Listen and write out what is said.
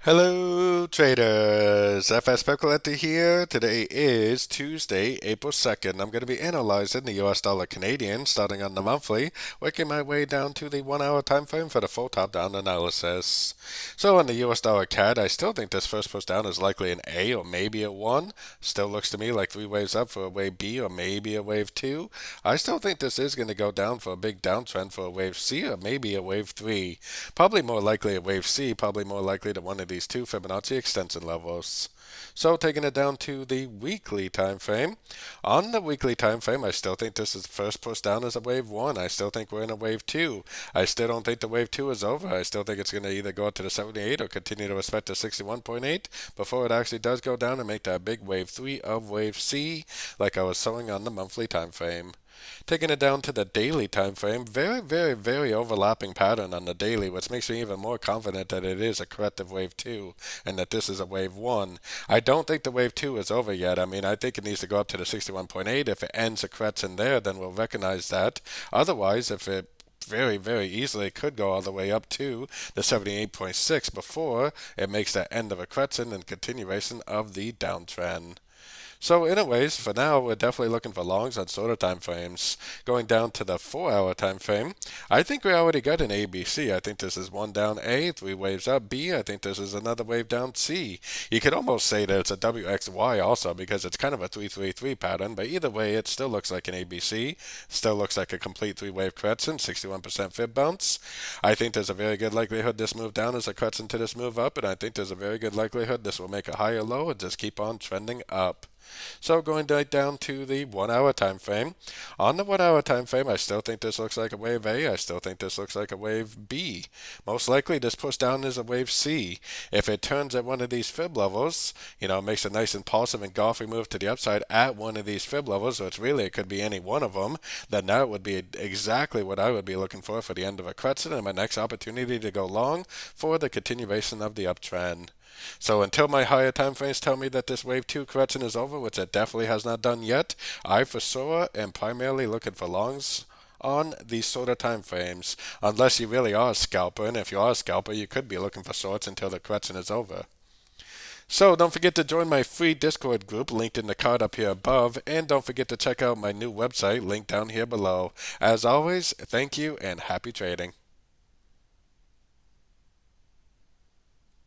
Hello traders, FX Pip Collector here. Today is Tuesday, April 2nd. I'm going to be analyzing the US dollar Canadian starting on the monthly, working my way down to the 1 hour time frame for the full top down analysis. So on the US dollar CAD, I still think this first push down is likely an A or maybe a 1. Still looks to me like three waves up for a wave B or maybe a wave 2. I still think this is going to go down for a big downtrend for a wave C or maybe a wave 3. Probably more likely a wave C, probably more likely to one of these two Fibonacci extension levels. So taking it down to the weekly time frame. On the weekly time frame, I still think this is first push down as a wave 1. I still think we're in a wave 2. I still don't think the wave 2 is over. I still think it's going to either go up to the 78 or continue to respect the 61.8 before it actually does go down and make that big wave 3 of wave C like I was showing on the monthly time frame. Taking it down to the daily time frame, very overlapping pattern on the daily, which makes me even more confident that it is a corrective wave 2 and that this is a wave 1. I don't think the wave 2 is over yet. I mean, I think it needs to go up to the 61.8. If it ends a correction there, then we'll recognize that. Otherwise, if it very easily could go all the way up to the 78.6 before it makes that end of a correction and continuation of the downtrend. So anyways, for now, we're definitely looking for longs on shorter time frames. Going down to the 4 hour time frame, I think we already got an ABC. I think this is one down A, three waves up B. I think this is another wave down C. You could almost say that it's a WXY also because it's kind of a 333 pattern, but either way, it still looks like an ABC. Still looks like a complete three-wave correction, 61% fib bounce. I think there's a very good likelihood this move down is a correction to this move up, and I think there's a very good likelihood this will make a higher low and just keep on trending up. So going right down to the 1 hour time frame. On the 1 hour time frame, I still think this looks like a wave A. I still think this looks like a wave B. Most likely this push down is a wave C. If it turns at one of these fib levels, makes a nice impulsive engulfing move to the upside at one of these fib levels, which really it could be any one of them, then that would be exactly what I would be looking for the end of a correction and my next opportunity to go long for the continuation of the uptrend. So until my higher time frames tell me that this wave 2 correction is over, which it definitely has not done yet, I for sure am primarily looking for longs on these shorter time frames, unless you really are a scalper, and if you are a scalper, you could be looking for shorts until the correction is over. So don't forget to join my free Discord group linked in the card up here above, and don't forget to check out my new website linked down here below. As always, thank you and happy trading.